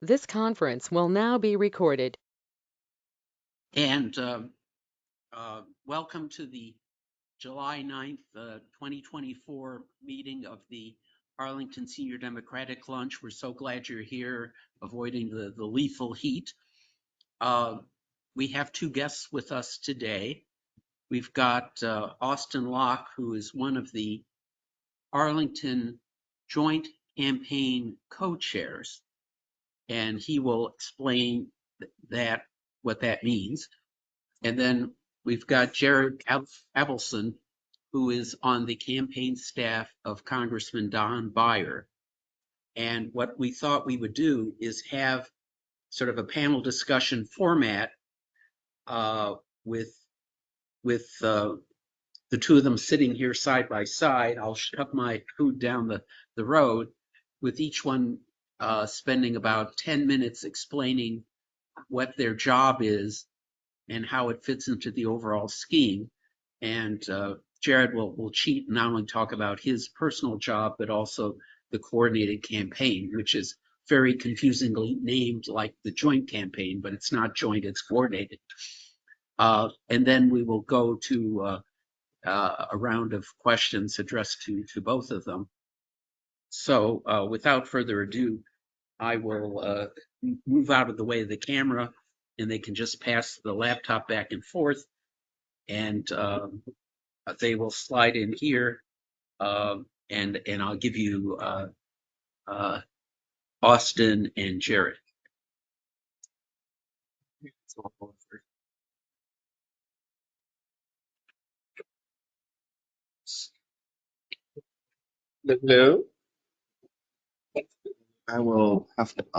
This conference will now be recorded. And welcome to the July 9th, 2024 meeting of the Arlington Senior Democratic Lunch. We're so glad you're here, avoiding the lethal heat. We have two guests with us today. We've got Austin Locke, who is one of the Arlington Joint Campaign co-chairs, and he will explain what that means. And then we've got Jared Abelson, who is on the campaign staff of Congressman Don Beyer. And what we thought we would do is have sort of a panel discussion format with the two of them sitting here side by side. I'll shove my food down the road, with each one spending about 10 minutes explaining what their job is and how it fits into the overall scheme. And Jared will cheat and not only talk about his personal job, but also the coordinated campaign, which is very confusingly named like the joint campaign, but it's not joint, it's coordinated. And then we will go to a round of questions addressed to both of them. So without further ado, I will move out of the way of the camera, and they can just pass the laptop back and forth, and they will slide in here, and I'll give you Austin and Jared. Hello. I'll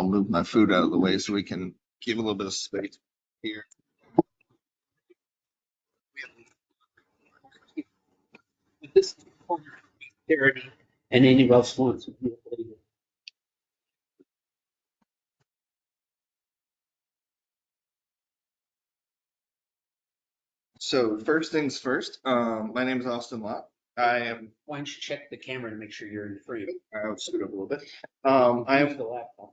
move my food out of the way so we can give a little bit of space here. This Jared and anyone else wants to be. So first things first, my name is Austin Locke. Why don't you check the camera to make sure you're in frame? I'll scoot up a little bit. I am the laptop.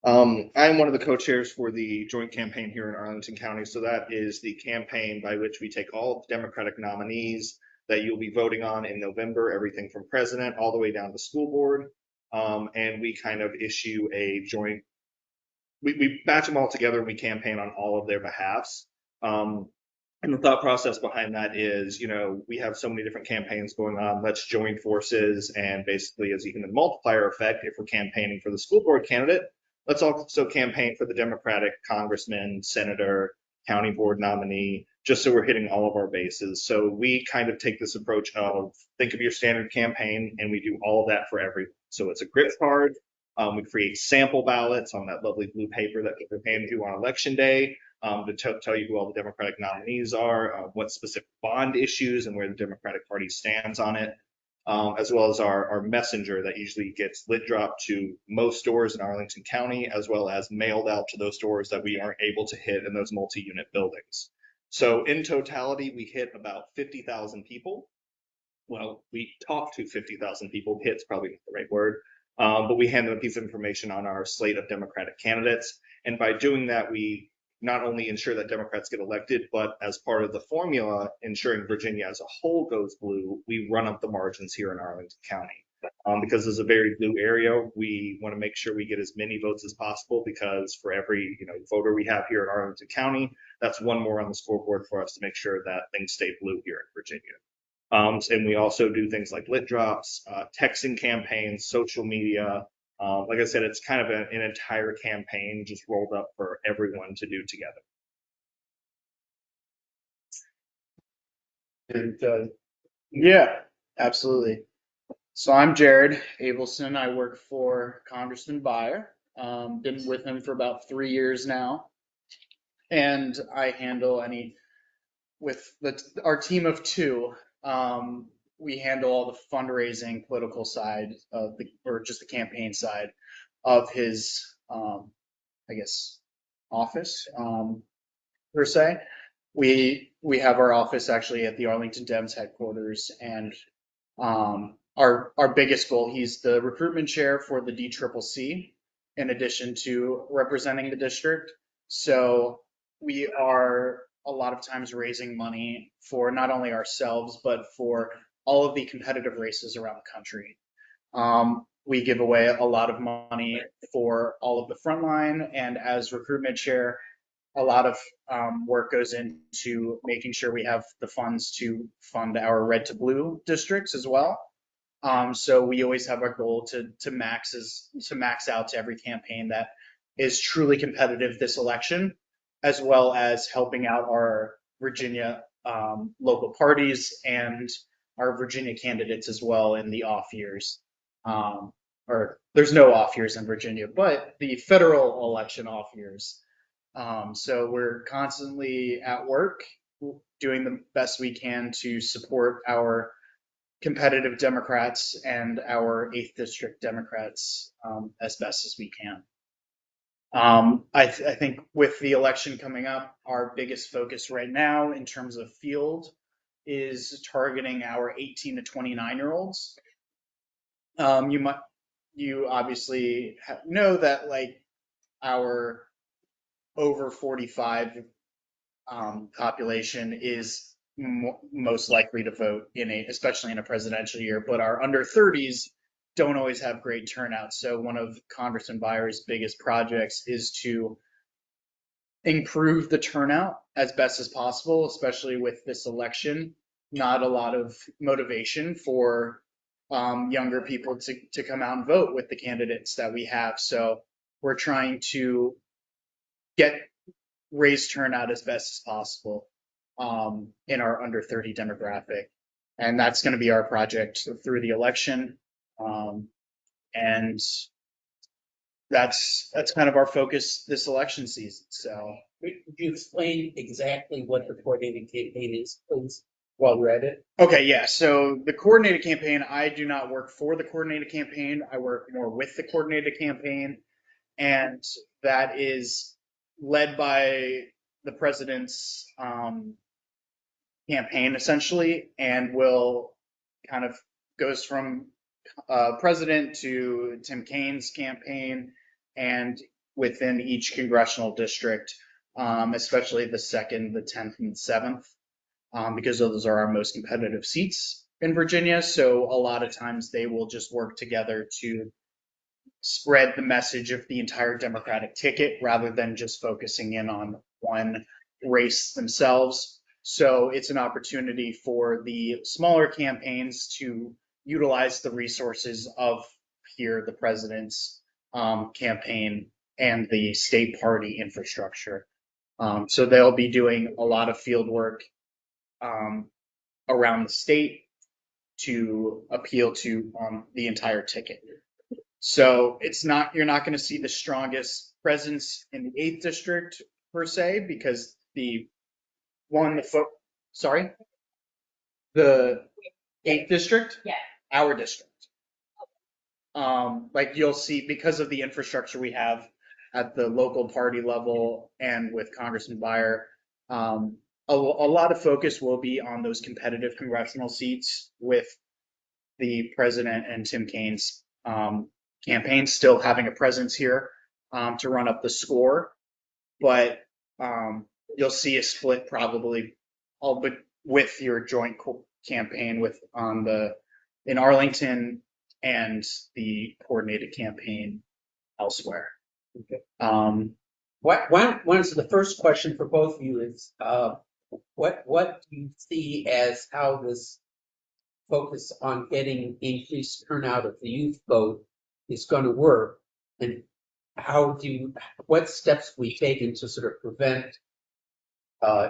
I'm one of the co-chairs for the joint campaign here in Arlington County. So that is the campaign by which we take all Democratic nominees that you'll be voting on in November, everything from president all the way down to school board. And we kind of issue a joint, we batch them all together and we campaign on all of their behalfs. And the thought process behind that is, we have so many different campaigns going on. Let's join forces. And basically, as even a multiplier effect, if we're campaigning for the school board candidate, let's also campaign for the Democratic congressman, senator, county board nominee, just so we're hitting all of our bases. So we kind of take this approach of think of your standard campaign, and we do all of that for everyone. So it's a grip card. We create sample ballots on that lovely blue paper that people hand you on election day. To tell you who all the Democratic nominees are, what specific bond issues and where the Democratic Party stands on it, as well as our messenger that usually gets lit dropped to most stores in Arlington County, as well as mailed out to those stores that we aren't able to hit in those multi-unit buildings. So in totality, we hit about 50,000 people. Well, we talk to 50,000 people. Hit's probably not the right word. But we hand them a piece of information on our slate of Democratic candidates. And by doing that, we not only ensure that Democrats get elected, but as part of the formula, ensuring Virginia as a whole goes blue, we run up the margins here in Arlington County. Because this is a very blue area, we want to make sure we get as many votes as possible, because for every voter we have here in Arlington County, that's one more on the scoreboard for us to make sure that things stay blue here in Virginia. And we also do things like lit drops, texting campaigns, social media. Like I said, it's kind of an entire campaign just rolled up for everyone to do together. And yeah, absolutely. So I'm Jared Abelson. I work for Congressman Beyer. Been with him for about 3 years now. And I handle with our team of two, we handle all the fundraising, political side of or just the campaign side of his, I guess, office, per se. We have our office actually at the Arlington Dems headquarters, and our biggest goal. He's the recruitment chair for the DCCC, in addition to representing the district. So we are a lot of times raising money for not only ourselves, but for all of the competitive races around the country. We give away a lot of money for all of the frontline, and as recruitment chair, a lot of work goes into making sure we have the funds to fund our red to blue districts as well. So we always have our goal to max out to every campaign that is truly competitive this election, as well as helping out our Virginia local parties and our Virginia candidates as well in the off years. Or there's no off years in Virginia, but the federal election off years. So we're constantly at work doing the best we can to support our competitive Democrats and our 8th District Democrats as best as we can. I think with the election coming up, our biggest focus right now in terms of field is targeting our 18 to 29-year-olds. You obviously know that like our over 45 population is most likely to vote especially in a presidential year, but our under 30s don't always have great turnout. So one of Congressman Beyer's biggest projects is to improve the turnout as best as possible, especially with this election. Not a lot of motivation for younger people to come out and vote with the candidates that we have. So we're trying to raise turnout as best as possible in our under 30 demographic. And that's going to be our project through the election. And that's kind of our focus this election season. So Would you explain exactly what the coordinated campaign is, please, while we're at it? okay, yeah. So the coordinated campaign, I do not work for the coordinated campaign. I work more with the coordinated campaign, and that is led by the president's campaign essentially, and will kind of goes from president to Tim Kaine's campaign, and within each congressional district, especially the 2nd, the 10th, and the 7th, because those are our most competitive seats in Virginia. So a lot of times they will just work together to spread the message of the entire Democratic ticket rather than just focusing in on one race themselves. So it's an opportunity for the smaller campaigns to utilize the resources of here, the president's campaign and the state party infrastructure. So they'll be doing a lot of field work around the state to appeal to the entire ticket. So you're not going to see the strongest presence in the 8th district per se, because the 8th district, Yeah. our district. Like you'll see, because of the infrastructure we have at the local party level and with Congressman Beyer, a lot of focus will be on those competitive congressional seats with the president and Tim Kaine's campaign still having a presence here to run up the score. But you'll see a split probably all but with your joint campaign in Arlington and the coordinated campaign elsewhere. Okay. The first question for both of you is, what do you see as how this focus on getting increased turnout of the youth vote is going to work, and what steps we taken to sort of prevent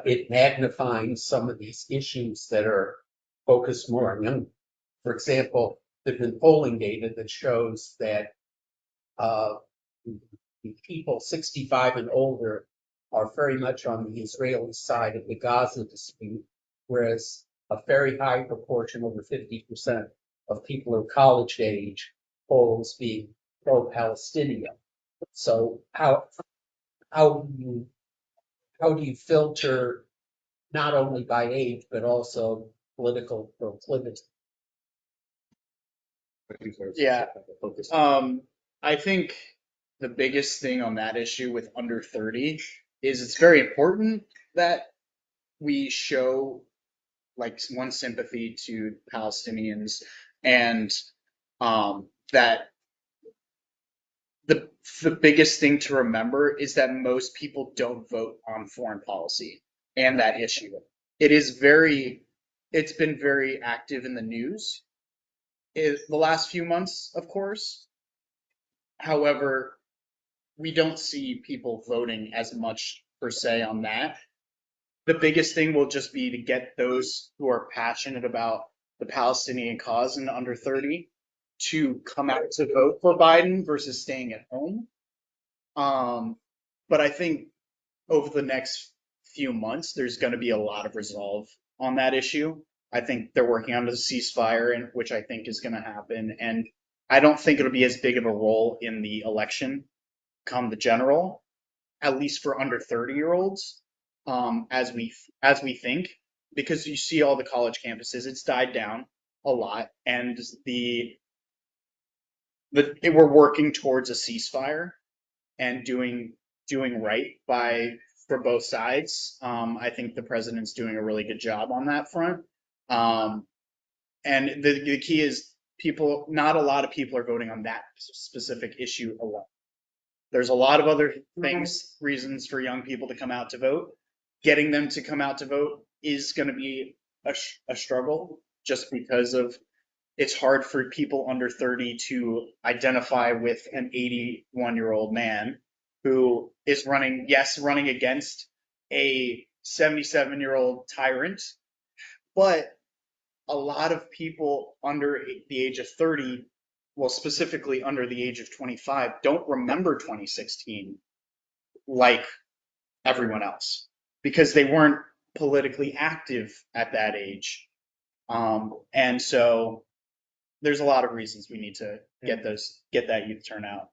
it magnifying some of these issues that are focused more on young. For example, there's been polling data that shows that people 65 and older are very much on the Israeli side of the Gaza dispute, whereas a very high proportion, over 50% of people of college age, polls being pro-Palestinian. So how do you filter not only by age but also political proclivity? Yeah. I think the biggest thing on that issue with under 30 is it's very important that we show like one sympathy to Palestinians and that the biggest thing to remember is that most people don't vote on foreign policy and that issue. It's been very active in the news the last few months, of course. However, we don't see people voting as much per se on that. The biggest thing will just be to get those who are passionate about the Palestinian cause and under 30 to come out to vote for Biden versus staying at home. But I think over the next few months, there's going to be a lot of resolve on that issue. I think they're working on the ceasefire, which I think is going to happen. And I don't think it'll be as big of a role in the election come the general, at least for under 30-year-olds, as we think, because you see all the college campuses, it's died down a lot, and we're working towards a ceasefire and doing right for both sides. I think the president's doing a really good job on that front. And the key is not a lot of people are voting on that specific issue alone. There's a lot of other reasons for young people to come out to vote. Getting them to come out to vote is going to be a struggle just because of it's hard for people under 30 to identify with an 81-year-old man who is running against a 77-year-old tyrant. But a lot of people under the age of 30, well, specifically under the age of 25, don't remember 2016 like everyone else because they weren't politically active at that age. And so there's a lot of reasons we need to get that youth turnout.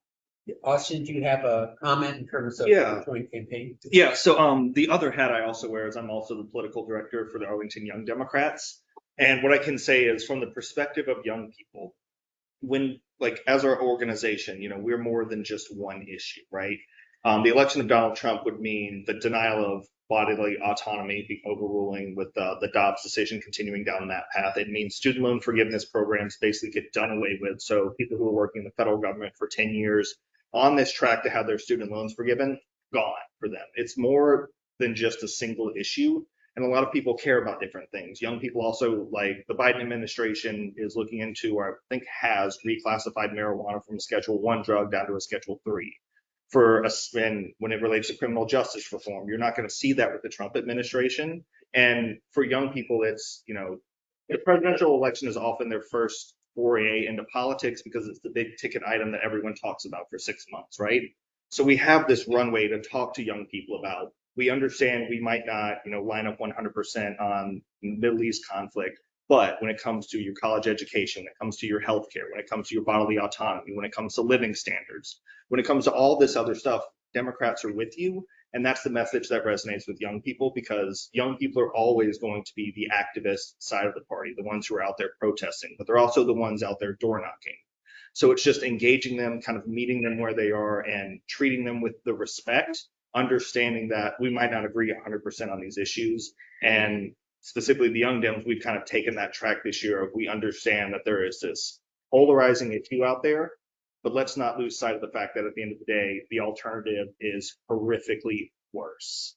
Austin, do you have a comment in terms of Yeah. the joint campaign? Yeah, so the other hat I also wear is I'm also the political director for the Arlington Young Democrats. And what I can say is from the perspective of young people, when as our organization, we're more than just one issue, right? The election of Donald Trump would mean the denial of bodily autonomy, the overruling with the Dobbs decision continuing down that path. It means student loan forgiveness programs basically get done away with. So people who are working in the federal government for 10 years on this track to have their student loans forgiven, gone for them. It's more than just a single issue. And a lot of people care about different things. Young people also, like the Biden administration is looking into, or I think has reclassified marijuana from a Schedule 1 drug down to a Schedule 3. And when it relates to criminal justice reform, you're not going to see that with the Trump administration. And for young people, it's, the presidential election is often their first foray into politics because it's the big ticket item that everyone talks about for 6 months, right? So we have this runway to talk to young people about. We understand we might not, line up 100% on Middle East conflict, but when it comes to your college education, when it comes to your healthcare, when it comes to your bodily autonomy, when it comes to living standards, when it comes to all this other stuff, Democrats are with you. And that's the message that resonates with young people because young people are always going to be the activist side of the party, the ones who are out there protesting, but they're also the ones out there door knocking. So it's just engaging them, kind of meeting them where they are and treating them with the respect, understanding that we might not agree 100% on these issues. And specifically the Young Dems, we've kind of taken that track this year of we understand that there is this polarizing issue out there, but let's not lose sight of the fact that at the end of the day, the alternative is horrifically worse.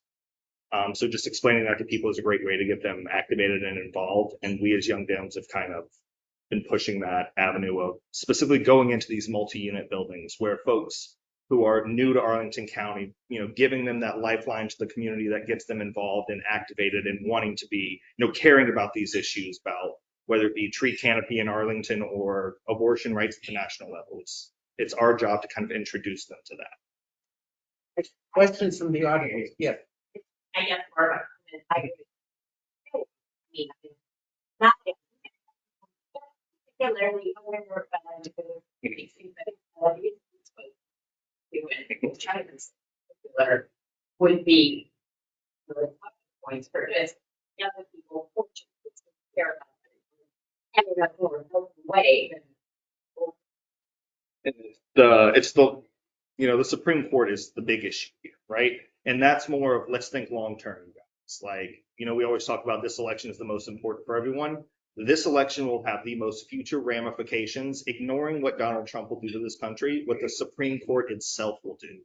So just explaining that to people is a great way to get them activated and involved. And we as Young Dems have kind of been pushing that avenue of specifically going into these multi-unit buildings where folks who are new to Arlington County, giving them that lifeline to the community that gets them involved and activated and wanting to be, caring about these issues, about whether it be tree canopy in Arlington or abortion rights at the national level. It's our job to kind of introduce them to that. Questions from the audience? Yeah. I guess part of it, I mean, not particularly over would be the points for this. Young people fortunately care about it. Ended up more way than the Supreme Court is the big issue here, right? And that's more of let's think long term, guys. Like, we always talk about this election is the most important for everyone. This election will have the most future ramifications, ignoring what Donald Trump will do to this country, what the Supreme Court itself will do.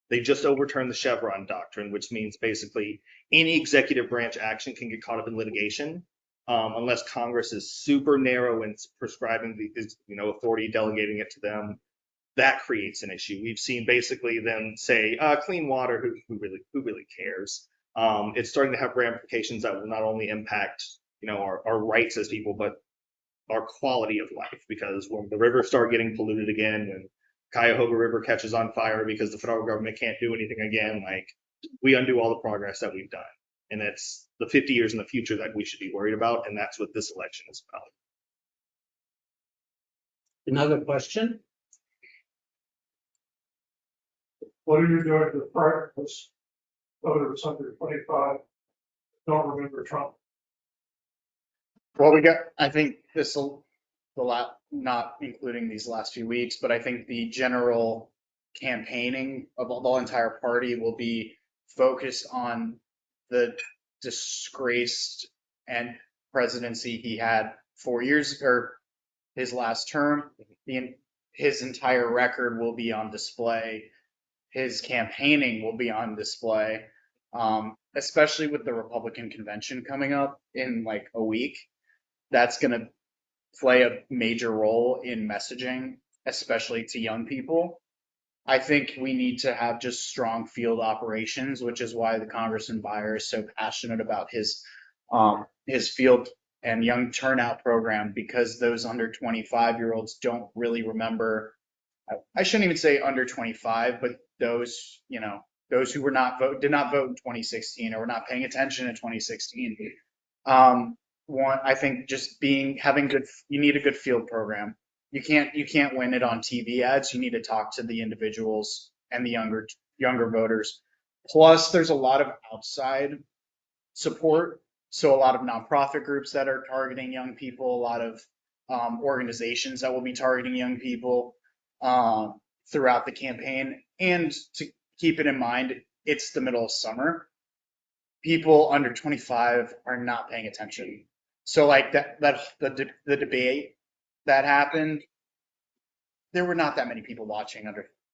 They just overturned the Chevron doctrine, which means basically any executive branch action can get caught up in litigation, unless Congress is super narrow in prescribing the authority, delegating it to them. That creates an issue. We've seen basically them say, clean water, who really cares? It's starting to have ramifications that will not only impact, our rights as people, but our quality of life. Because when the rivers start getting polluted again, when Cuyahoga River catches on fire because the federal government can't do anything again, like we undo all the progress that we've done. And it's the 50 years in the future that we should be worried about. And that's what this election is about. Another question? What are you doing to practice voters under 25 don't remember Trump? Well, I think this will, not including these last few weeks, but I think the general campaigning of the entire party will be focused on the disgraced and presidency he had 4 years, or his last term. His entire record will be on display. His campaigning will be on display, especially with the Republican convention coming up in like a week. That's going to play a major role in messaging, especially to young people. I think we need to have just strong field operations, which is why the Congressman Beyer is so passionate about his field and young turnout program, because those under 25-year-olds don't really remember. I shouldn't even say under 25, but those who did not vote in 2016 or were not paying attention in 2016. I think just you need a good field program. You can't win it on TV ads. You need to talk to the individuals and the younger voters. Plus, there's a lot of outside support. So a lot of nonprofit groups that are targeting young people, a lot of organizations that will be targeting young people throughout the campaign. And to keep it in mind, it's the middle of summer. People under 25 are not paying attention. So like the debate that happened, there were not that many people watching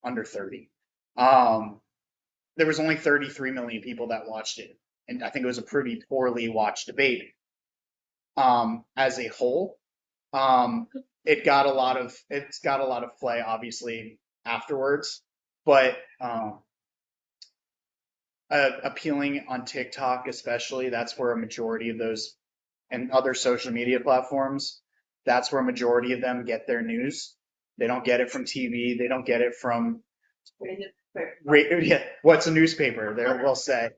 under 30. There was only 33 million people that watched it, and I think it was a pretty poorly watched debate. As a whole, it's got a lot of play, obviously, afterwards, but appealing on TikTok, especially, that's where a majority of those, and other social media platforms, that's where a majority of them get their news. They don't get it from TV. They don't get it from what's a newspaper, we'll say.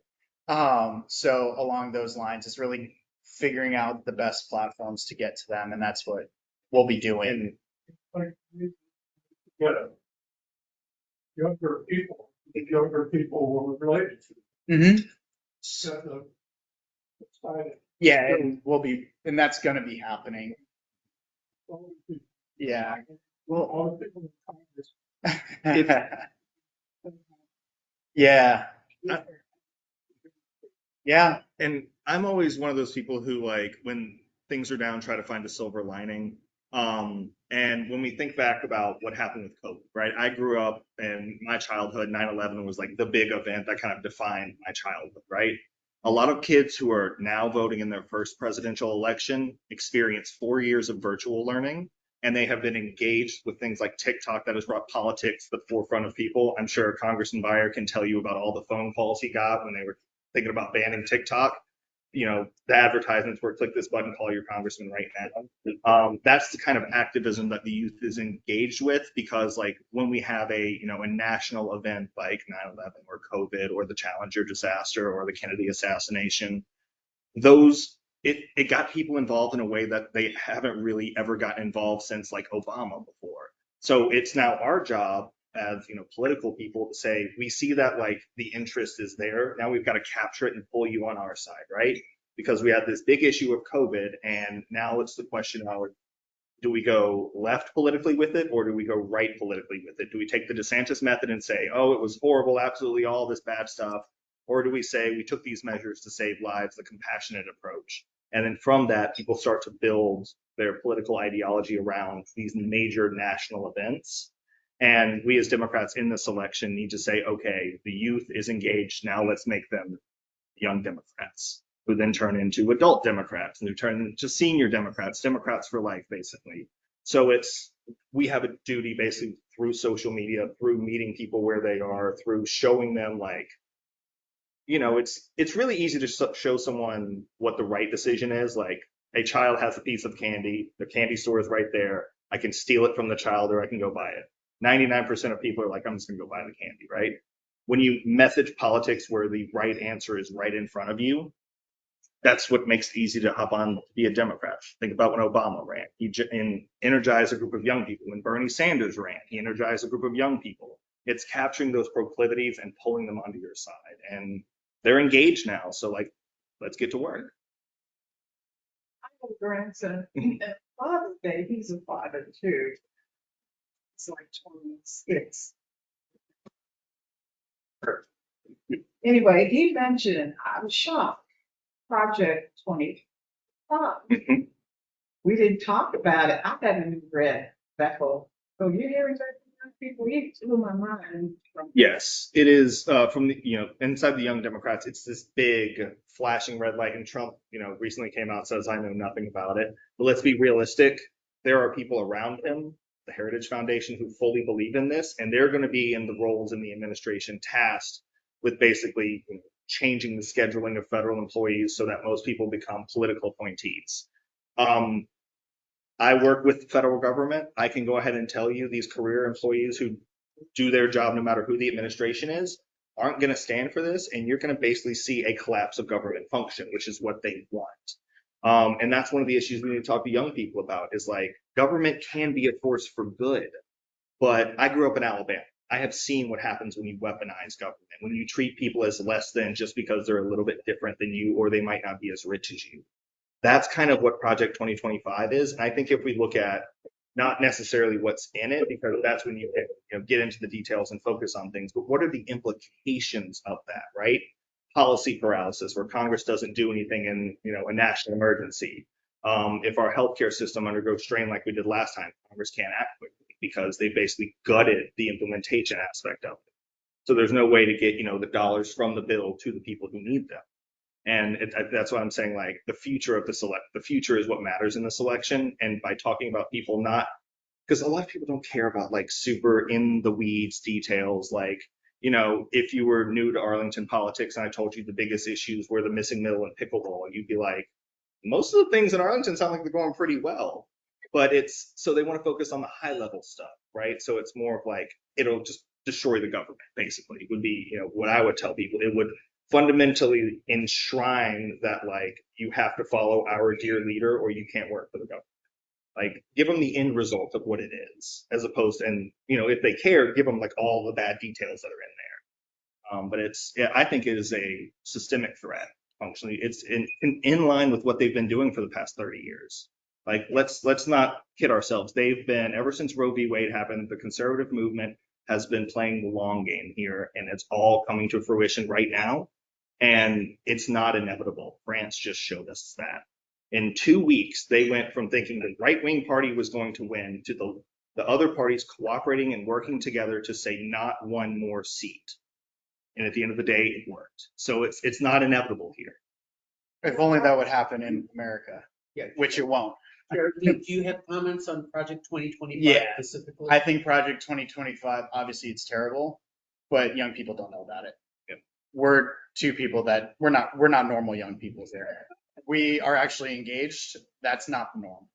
So along those lines, it's really figuring out the best platforms to get to them, and that's what we'll be doing. Get it. Younger people will relate to. Mm-hmm. Yeah, and that's going to be happening. Yeah. Well, Yeah. Yeah. And I'm always one of those people who, like, when things are down, try to find a silver lining. And when we think back about what happened with COVID, right? I grew up in my childhood, 9/11 was like the big event that kind of defined my childhood, right? A lot of kids who are now voting in their first presidential election experience 4 years of virtual learning, and they have been engaged with things like TikTok that has brought politics to the forefront of people. I'm sure Congressman Beyer can tell you about all the phone calls he got when they were thinking about banning TikTok. The advertisements were click this button, call your congressman right now. That's the kind of activism that the youth is engaged with, because like when we have a national event like 9/11 or COVID or the Challenger disaster or the Kennedy assassination, it got people involved in a way that they haven't really ever gotten involved since like Obama before. So it's now our job as political people to say, we see that like the interest is there. Now we've got to capture it and pull you on our side, right? Because we had this big issue of COVID, and now it's the question of Do we go left politically with it, or do we go right politically with it? Do we take the DeSantis method and say, oh, it was horrible, absolutely all this bad stuff? Or do we say we took these measures to save lives, the compassionate approach? And then from that, people start to build their political ideology around these major national events. And we as Democrats in this election need to say, okay, the youth is engaged. Now let's make them young Democrats, who then turn into adult Democrats, and who turn into senior Democrats, Democrats for life, basically. So we have a duty basically through social media, through meeting people where they are, through showing them like, it's really easy to show someone what the right decision is. Like a child has a piece of candy, the candy store is right there. I can steal it from the child or I can go buy it. 99% of people are like, I'm just gonna go buy the candy, right? When you message politics where the right answer is right in front of you, that's what makes it easy to hop on to be a Democrat. Think about when Obama ran. He energized a group of young people. When Bernie Sanders ran, he energized a group of young people. It's capturing those proclivities and pulling them onto your side. And they're engaged now. So like, let's get to work. I have a grandson, and Father's Day, he's a father too. It's like 26. Anyway, he mentioned, I was shocked, Project 25. We didn't talk about it. I haven't even read that whole. So you're hearing that from young people? It blew my mind. Yes, it is from the, inside the Young Democrats, it's this big flashing red light. And Trump, recently came out and says, I know nothing about it. But let's be realistic. There are people around him, the Heritage Foundation, who fully believe in this, and they're going to be in the roles in the administration tasked with basically changing the scheduling of federal employees so that most people become political appointees. I work with the federal government. I can go ahead and tell you these career employees who do their job no matter who the administration is aren't going to stand for this, and you're going to basically see a collapse of government function, which is what they want. And that's one of the issues we need to talk to young people about is like government can be a force for good, but I grew up in Alabama. I have seen what happens when you weaponize government, when you treat people as less than just because they're a little bit different than you or they might not be as rich as you. That's kind of what Project 2025 is. And I think if we look at not necessarily what's in it, because that's when you get into the details and focus on things, but what are the implications of that, right? Policy paralysis, where Congress doesn't do anything in a national emergency. If our healthcare system undergoes strain like we did last time, Congress can't act quickly because they basically gutted the implementation aspect of it. So there's no way to get the dollars from the bill to the people who need them. And that's why I'm saying like the future of the future is what matters in this election. And by talking about people not, because a lot of people don't care about like super in the weeds details. Like, if you were new to Arlington politics and I told you the biggest issues were the missing middle and pickleball, you'd be like, most of the things in Arlington sound like they're going pretty well. But so they want to focus on the high level stuff, right? So it's more of like, it'll just destroy the government, basically, would be, what I would tell people. It would fundamentally enshrine that, like, you have to follow our dear leader or you can't work for the government. Like, give them the end result of what it is, as opposed to, and, if they care, give them like all the bad details that are in there. But I think it is a systemic threat. Functionally, it's in line with what they've been doing for the past 30 years. Like, let's not kid ourselves. They've been, ever since Roe v. Wade happened, the conservative movement has been playing the long game here, and it's all coming to fruition right now. And it's not inevitable. France just showed us that. In 2 weeks, they went from thinking the right-wing party was going to win to the other parties cooperating and working together to say not one more seat. And at the end of the day, it worked. So it's not inevitable here. If only that would happen in America, which it won't. Do you have comments on Project 2025 Yeah. specifically? I think Project 2025, obviously it's terrible, but young people don't know about it. Yep. We're two people that we're not normal young people there. We are actually engaged. That's not the norm.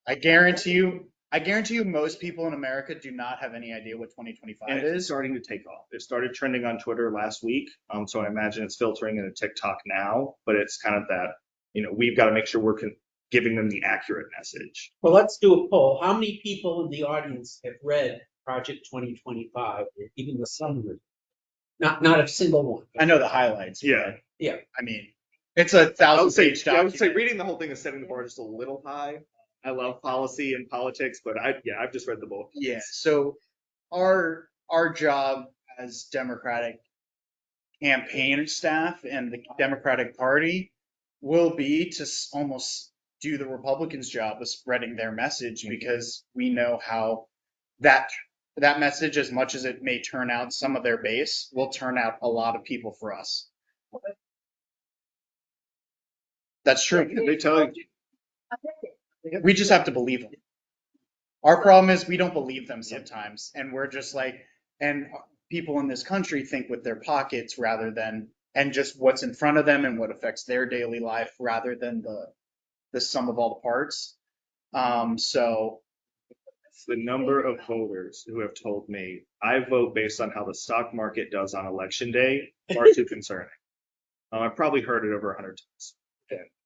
I guarantee you most people in America do not have any idea what 2025 And is. it's starting to take off. It started trending on Twitter last week. So I imagine it's filtering into TikTok now, but it's kind of that, we've got to make sure we're giving them the accurate message. Well, let's do a poll. How many people in the audience have read Project 2025, or even the summary? Not a single one. I know the highlights. Yeah. Yeah. I mean, it's a 1,000-page document. I would say reading the whole thing is setting the bar just a little high. I love policy and politics, but I've just read the book. Yeah. So our job as Democratic campaign staff and the Democratic Party will be to almost do the Republicans' job of spreading their message, because we know how that message, as much as it may turn out some of their base, will turn out a lot of people for us. That's true. They tell you. We just have to believe them. Our problem is we don't believe them sometimes, and we're just like, and people in this country think with their pockets rather than, and just what's in front of them and what affects their daily life rather than the sum of all the parts. So The number of voters who have told me I vote based on how the stock market does on election day far too concerning. I've probably heard it over 100 times.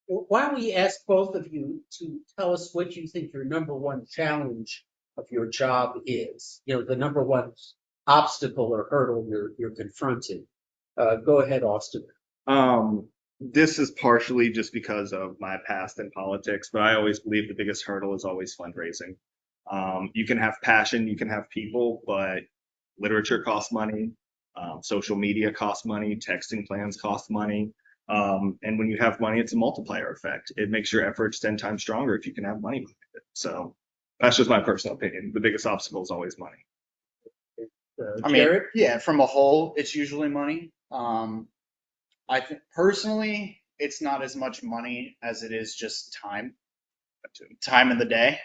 Why don't we ask both of you to tell us what you think your number one challenge of your job is? You know, the number one obstacle or hurdle you're confronted. Go ahead, Austin. This is partially just because of my past in politics, but I always believe the biggest hurdle is always fundraising. You can have passion, you can have people, but literature costs money, social media costs money, texting plans cost money. And when you have money, it's a multiplier effect. It makes your efforts 10 times stronger if you can have money behind it. So that's just my personal opinion. The biggest obstacle is always money. I mean, yeah, from a whole, it's usually money. I think personally, it's not as much money as it is just time. Time in the day.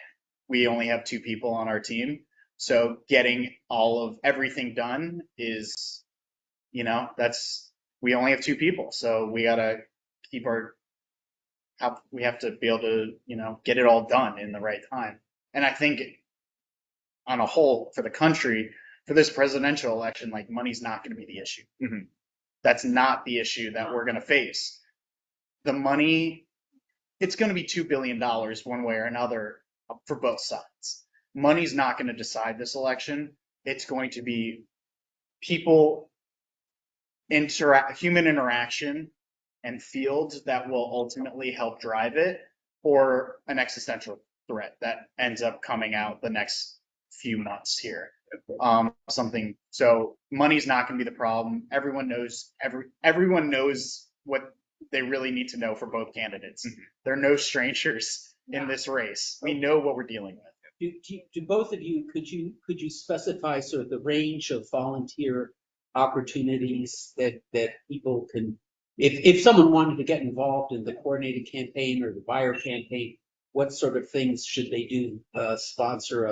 We only have 2 people on our team, so getting everything done is, we only have 2 people, so we gotta we have to be able to, get it all done in the right time. And I think on a whole for the country, for this presidential election, like money's not going to be the issue. Mhm. That's not the issue that we're going to face. The money, it's going to be $2 billion one way or another for both sides. Money's not going to decide this election. It's going to be people, human interaction and fields that will ultimately help drive it, or an existential threat that ends up coming out the next few months here. So money's not going to be the problem. Everyone knows what they really need to know for both candidates. There are no strangers in this race. We know what we're dealing with. Do both of you, could you specify sort of the range of volunteer opportunities that people can, if someone wanted to get involved in the coordinated campaign or the Beyer campaign, what sort of things should they do? Sponsor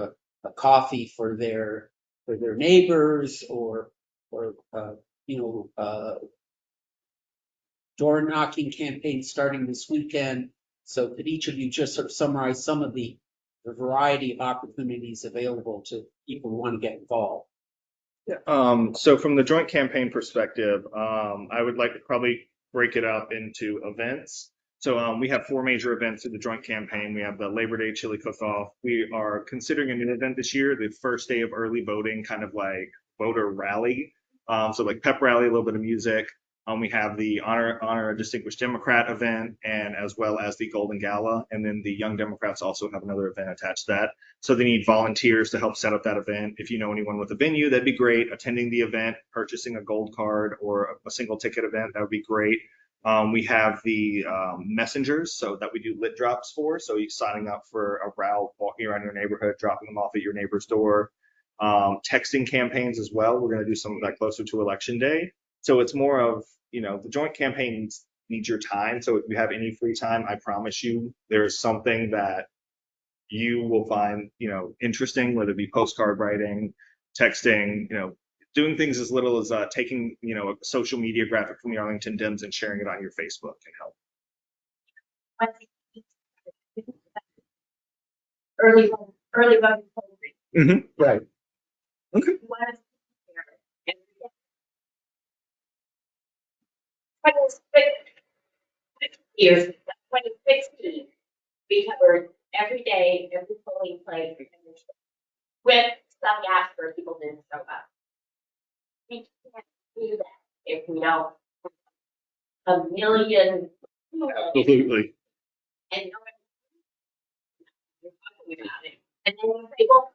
a coffee for their neighbors, or door knocking campaign starting this weekend. So could each of you just sort of summarize some of the variety of opportunities available to people who want to get involved? So from the joint campaign perspective, I would like to probably break it up into events. So we have 4 major events through the joint campaign. We have the Labor Day Chili Cook-Off. We are considering a new event this year, the first day of early voting, kind of like voter rally. So like pep rally, a little bit of music. We have the honor a distinguished Democrat event, and as well as the Golden Gala. And then the Young Democrats also have another event attached to that. So they need volunteers to help set up that event. If you know anyone with a venue, that'd be great. Attending the event, purchasing a gold card or a single ticket event, that would be great. We have the messengers, so that we do lit drops for. So you're signing up for a route, walking around your neighborhood, dropping them off at your neighbor's door. Texting campaigns as well. We're going to do some of that closer to election day. So it's more of, the joint campaign needs your time. So if you have any free time, I promise you there's something that you will find, interesting, whether it be postcard writing, texting, doing things as little as taking, a social media graphic from the Arlington Dems and sharing it on your Facebook can help. Early voting polling. Right. Okay. 2016, we covered every day, every polling place, with some gaps where people didn't show up. We can't do that if we don't have a million people. Absolutely. And about it. And then you say, well,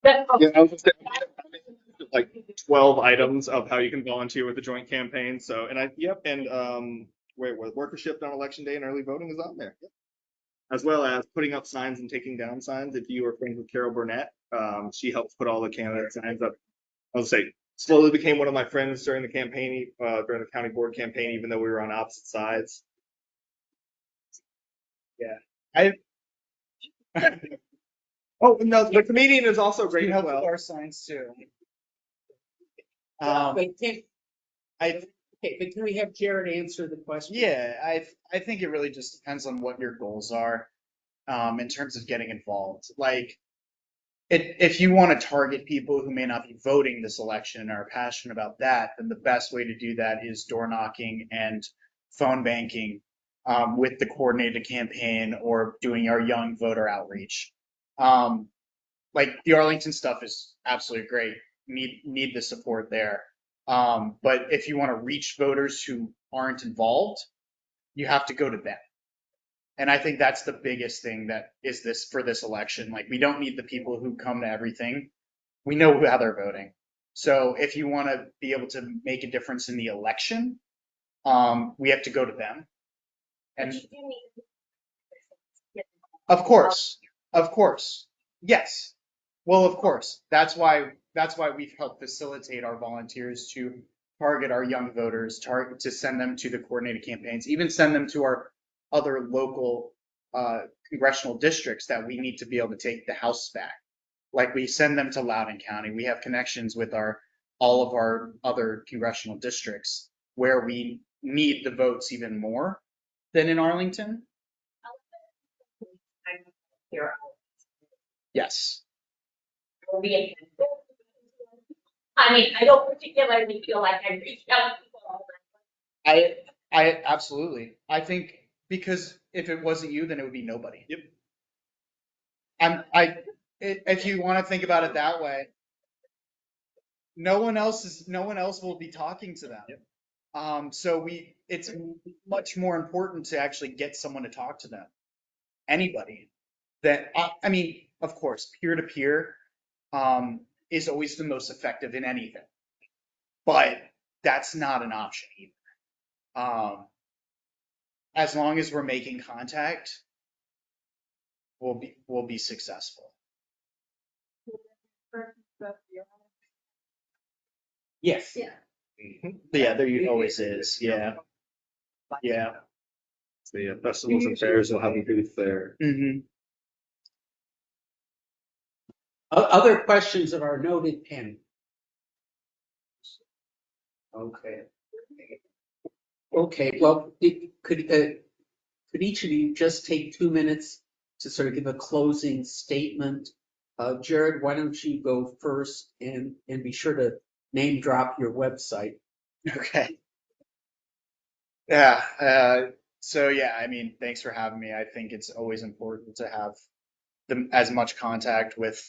Yeah, I was gonna say, like 12 items of how you can volunteer with the joint campaign. So, and workership on election day and early voting is on there. Yep. As well as putting up signs and taking down signs. If you are friends with Carol Burnett, she helps put all the candidate signs up. I would say slowly became one of my friends during the campaign, during the county board campaign, even though we were on opposite sides. I Oh no, the comedian is also great he as helped with well. our signs too. But I but can we have Jared answer the question? Yeah, I think it really just depends on what your goals are, in terms of getting involved. Like, if you want to target people who may not be voting this election and are passionate about that, then the best way to do that is door knocking and phone banking, with the coordinated campaign or doing our young voter outreach. Like the Arlington stuff is absolutely great. Need the support there. But if you want to reach voters who aren't involved, you have to go to them. And I think that's the biggest thing that is this for this election. Like, we don't need the people who come to everything. We know how they're voting. So if you want to be able to make a difference in the election, we have to go to them. And of course, yes. Well, of course, that's why we've helped facilitate our volunteers to target our young voters, to send them to the coordinated campaigns, even send them to our other local congressional districts that we need to be able to take the House back. Like, we send them to Loudoun County. We have connections with all of our other congressional districts where we need the votes even more than in Arlington. Yes. I mean, I don't particularly feel like I reach out to people all the time. I absolutely. I think because if it wasn't you, then it would be nobody. Yep. If you want to think about it that way, no one else will be talking to them. Yep. So it's much more important to actually get someone to talk to them. Anybody I mean, of course, peer to peer is always the most effective in anything, but that's not an option either. As long as we're making contact, we'll be successful. Yes. Yeah. Yeah, there always is. Yeah. So yeah, festivals and fairs will have a booth there. Mm-hmm. Other questions of our noted panel? Okay, well, could each of you just take 2 minutes to sort of give a closing statement? Jared, why don't you go first and be sure to name drop your website. Okay. Yeah. So yeah, I mean, thanks for having me. I think it's always important to have as much contact with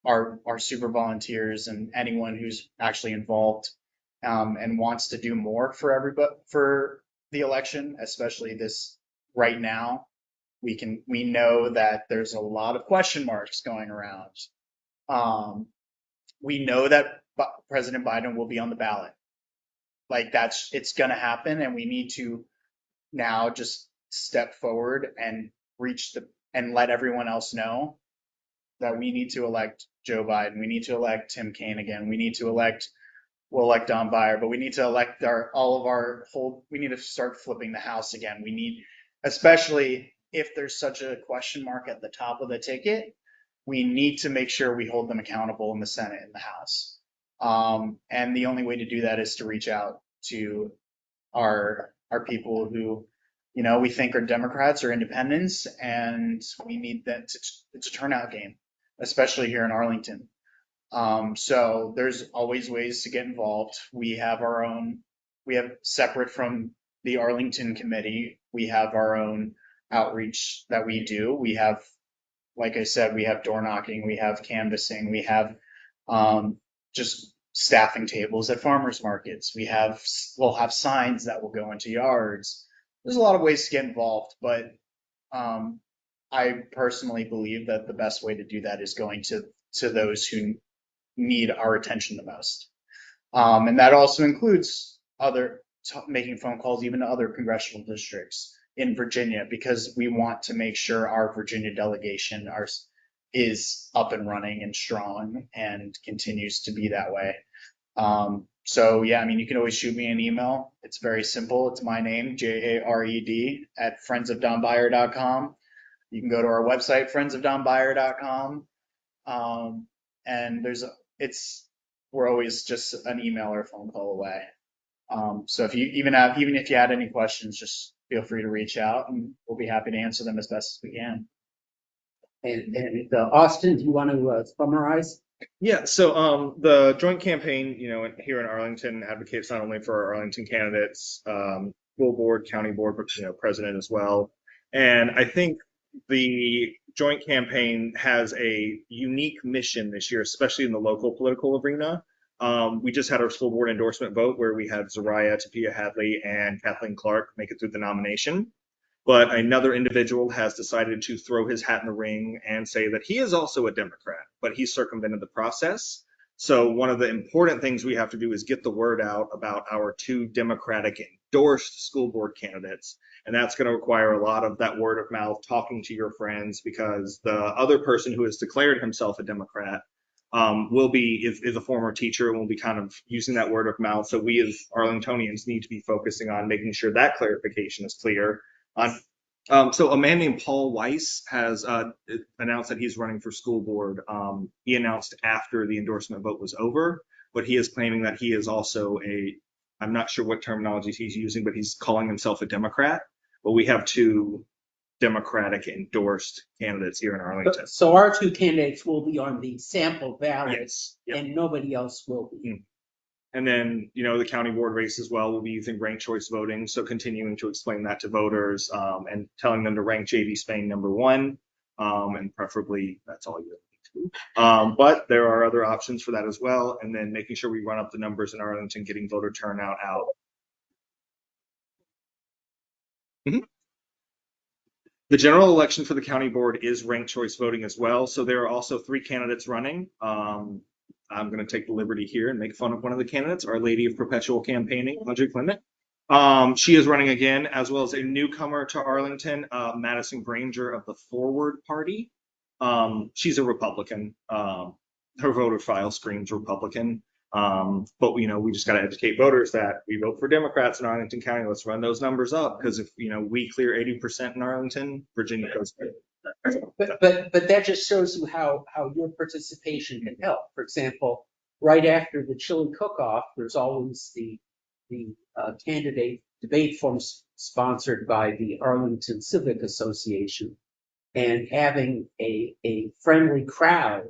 our super volunteers and anyone who's actually involved, and wants to do more for everybody for the election, especially this right now. We know that there's a lot of question marks going around. We know that President Biden will be on the ballot. Like, it's going to happen, and we need to now just step forward and and let everyone else know that we need to elect Joe Biden. We need to elect Tim Kaine again. We'll elect Don Beyer, but we need to elect we need to start flipping the House again. We need, especially if there's such a question mark at the top of the ticket, we need to make sure we hold them accountable in the Senate and the House. And the only way to do that is to reach out to our people who, we think are Democrats or independents, and we need that. It's a turnout game, especially here in Arlington. So there's always ways to get involved. We have separate from the Arlington committee, we have our own outreach that we do. We have, like I said, we have door knocking, we have canvassing, we have just staffing tables at farmers markets. We'll have signs that will go into yards. there's a lot of ways to get involved, but I personally believe that the best way to do that is going to those who need our attention the most. And that also includes making phone calls even to other congressional districts in Virginia, because we want to make sure our Virginia delegation is up and running and strong and continues to be that way. So yeah, I mean, you can always shoot me an email. It's very simple. It's my name, Jared at friendsofdonbeyer.com. You can go to our website, friendsofdonbeyer.com. And we're always just an email or a phone call away. So if you even if you had any questions, just feel free to reach out and we'll be happy to answer them as best as we can. And Austin, do you want to summarize? Yeah, so the joint campaign, here in Arlington advocates not only for our Arlington candidates, school board, county board, but president as well. And I think the joint campaign has a unique mission this year, especially in the local political arena. We just had our school board endorsement vote where we had Zariah Tapia Hadley and Kathleen Clark make it through the nomination. But another individual has decided to throw his hat in the ring and say that he is also a Democrat, but he circumvented the process. So one of the important things we have to do is get the word out about our two Democratic endorsed school board candidates. And that's going to require a lot of that word of mouth, talking to your friends, because the other person who has declared himself a Democrat is a former teacher and will be kind of using that word of mouth. So we as Arlingtonians need to be focusing on making sure that clarification is clear. So a man named Paul Weiss has announced that he's running for school board. He announced after the endorsement vote was over, but he is claiming that he is also I'm not sure what terminology he's using, but he's calling himself a Democrat. But we have two Democratic endorsed candidates here in Arlington. So our two candidates will be on the sample ballot, Yes. Yep. and nobody else will be. And then, the county board race as well will be using ranked choice voting. So continuing to explain that to voters and telling them to rank JV Spain number 1. And preferably that's all you need to do. But there are other options for that as well. And then making sure we run up the numbers in Arlington, getting voter turnout out. Mm-hmm. The general election for the county board is ranked choice voting as well. So there are also 3 candidates running. I'm going to take the liberty here and make fun of one of the candidates, Our Lady of Perpetual Campaigning, Audrey Clement. She is running again, as well as a newcomer to Arlington, Madison Granger of the Forward Party. She's a Republican. Her voter file screams Republican. But we just got to educate voters that we vote for Democrats in Arlington County. Let's run those numbers up, because if we clear 80% in Arlington, Virginia goes good. But that just shows you how your participation can help. For example, right after the chili cook-off, there's always the candidate debate forum sponsored by the Arlington Civic Association, and having a friendly crowd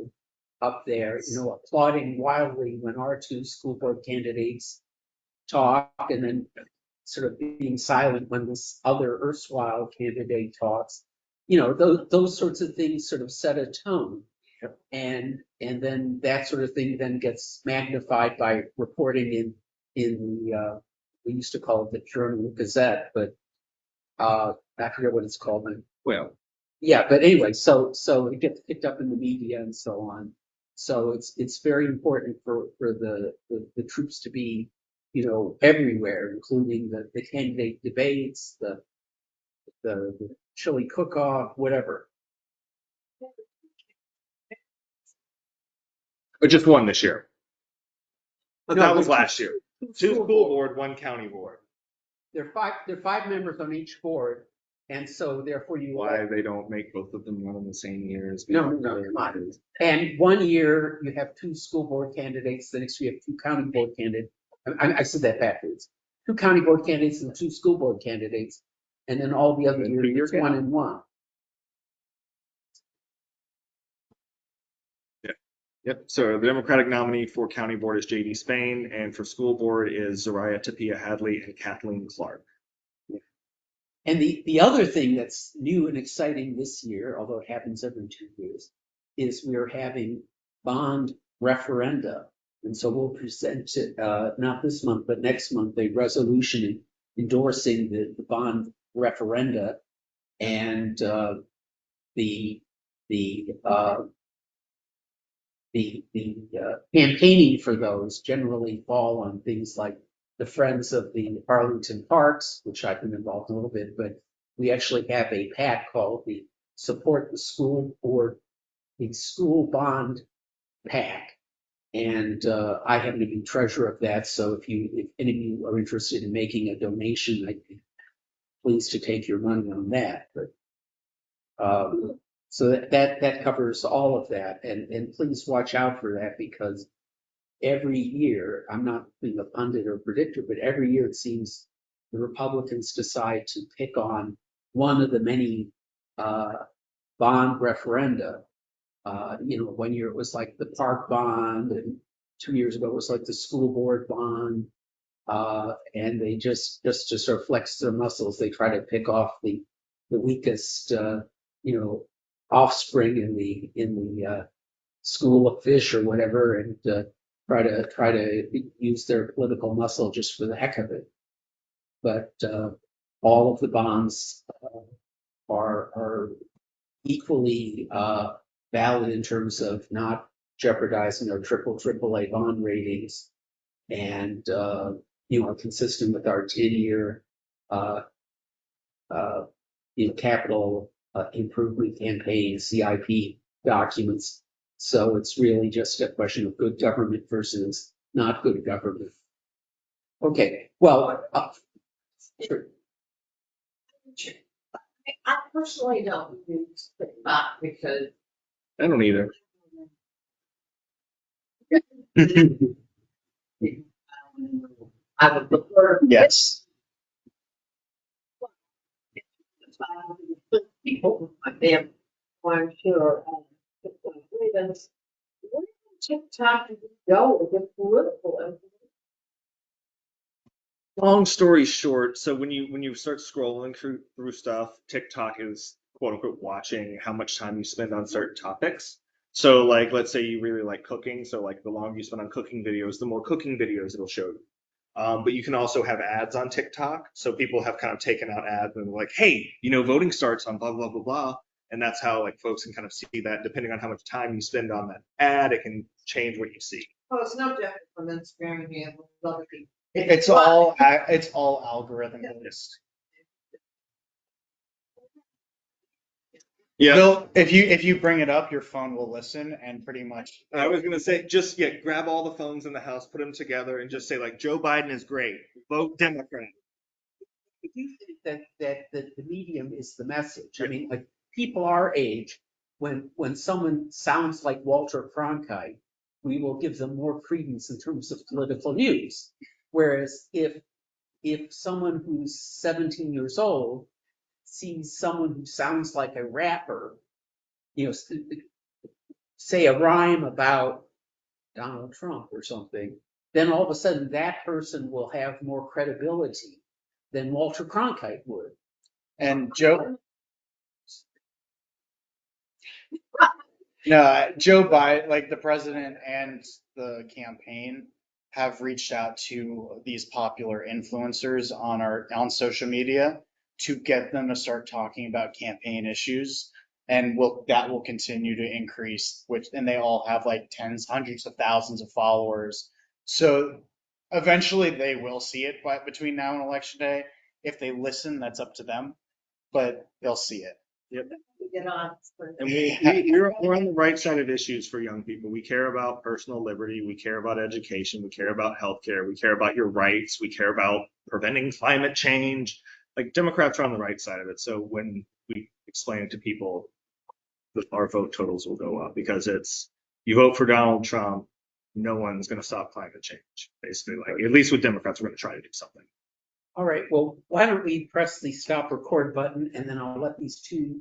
up there, applauding wildly when our two school board candidates talk, and then sort of being silent when this other erstwhile candidate talks. Those sorts of things sort of set a tone, and then that sort of thing then gets magnified by reporting in the we used to call it the Journal Gazette, but I forget what it's called. Well, yeah, but anyway, so it gets picked up in the media and so on. So it's very important for the troops to be everywhere, including the candidate debates, the chili cook-off, whatever. But just one this year. But No, that was there's last year. 2 school board, 1 county board. There are 5 members on each board, and so therefore you. Why they don't make both of them run in the same year? No, come on. And one year you have 2 school board candidates. The next year you have 2 county board candidates. I said that backwards. 2 county board candidates and 2 school board candidates, and then all the other years 1 and 1. Yep. So the Democratic nominee for county board is J.D. Spain, and for school board is Zariah Tapia Hadley and Kathleen Clark. And the other thing that's new and exciting this year, although it happens every 2 years, is we're having bond referenda. And so we'll present it, not this month, but next month, a resolution endorsing the bond referenda, and the campaigning for those generally fall on things like the Friends of the Arlington Parks, which I've been involved in a little bit, but we actually have a PAC called the Support the School Board, the School Bond PAC. And I happen to be treasurer of that. So if any of you are interested in making a donation, I'd be pleased to take your money on that. But so that covers all of that. And please watch out for that, because every year, I'm not being a pundit or predictor, but every year it seems the Republicans decide to pick on one of the many bond referenda. 1 year it was like the park bond, and 2 years ago it was like the school board bond. And they just to sort of flex their muscles, they try to pick off the weakest, offspring in the school of fish or whatever, and try to use their political muscle just for the heck of it. But all of the bonds are equally valid in terms of not jeopardizing our AAA bond ratings, and are consistent with our 10-year capital improvement campaign CIP documents. So it's really just a question of good government versus not good government. Okay, well, sure. I personally don't use TikTok because I don't either. I would prefer Yes. people with my family. I'm sure. Where does TikTok go with the political information? Long story short, so when you start scrolling through stuff, TikTok is quote unquote watching how much time you spend on certain topics. So like, let's say you really like cooking, so like the longer you spend on cooking videos, the more cooking videos it'll show you. But you can also have ads on TikTok. So people have kind of taken out ads and like, hey, voting starts on blah, blah, blah, blah. And that's how like folks can kind of see that depending on how much time you spend on that ad, it can change what you see. Oh, it's no different from Instagram and other people. It's all algorithm based. Yeah. Bill, if you bring it up, your phone will listen and pretty much. I was gonna say, just grab all the phones in the house, put them together, and just say like, Joe Biden is great, vote Democrat. I do think that the medium is the message. I mean, like people our age, when someone sounds like Walter Cronkite, we will give them more credence in terms of political news. Whereas if someone who's 17 years old sees someone who sounds like a rapper, say a rhyme about Donald Trump or something, then all of a sudden that person will have more credibility than Walter Cronkite would. And Joe Biden, like the president and the campaign, have reached out to these popular influencers on social media to get them to start talking about campaign issues, and that will continue to increase. And they all have like tens, hundreds of thousands of followers. So eventually they will see it between now and election day. If they listen, that's up to them, but they'll see it. Yep. Get on. And we're on the right side of issues for young people. We care about personal liberty. We care about education. We care about healthcare. We care about your rights. We care about preventing climate change. Like Democrats are on the right side of it. So when we explain it to people, our vote totals will go up, because you vote for Donald Trump, no one's going to stop climate change. Basically, like at least with Democrats, we're going to try to do something. All right, well, why don't we press the stop record button, and then I'll let these two